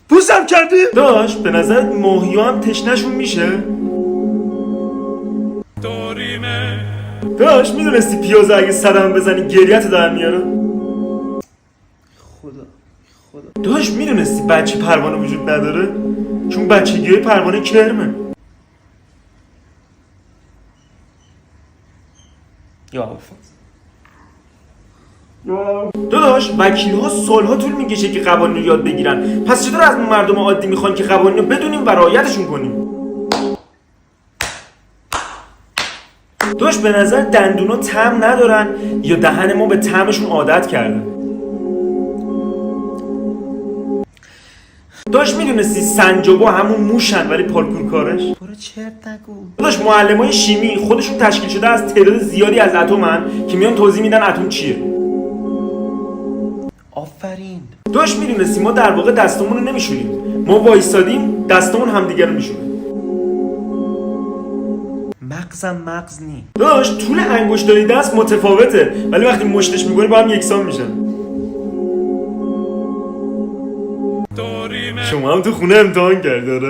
پوزم کردی؟ داش به نظرت ماهیا هم تشنشون میشه؟ داش میدونستی پیازه اگه صدم بزنی گریت در میاره؟ خدا داش میدونستی بچه پروانه وجود نداره؟ چون بچگی پروانه کرمه. یا داداش وکیل ها سالها طول میکشه که قوانین رو یاد بگیرن، پس چطور از مردم عادی میخوان که قوانین رو بدونیم و رعایتشون کنیم؟ داداش به نظر دندونا طعم ندارن یا دهن ما به طعمشون عادت کرده؟ داداش میدونستی سنجابا همون موشن ولی پارکور کارش؟ برو چرت نگو. داداش معلمای شیمی خودشون تشکیل شده از تعداد زیادی از اتمن که میان توضیح میدن اتم چیه. آفرین. داداش میدونستی ما در واقع دستمون رو نمیشوریم، ما وایسادیم دستمون همدیگه رو میشونه. مغزم مغز نی. داداش طول انگشتای دست متفاوته ولی وقتی مشتش میکنی با هم یکسان میشن. شما هم تو خونه امتحان کرده؟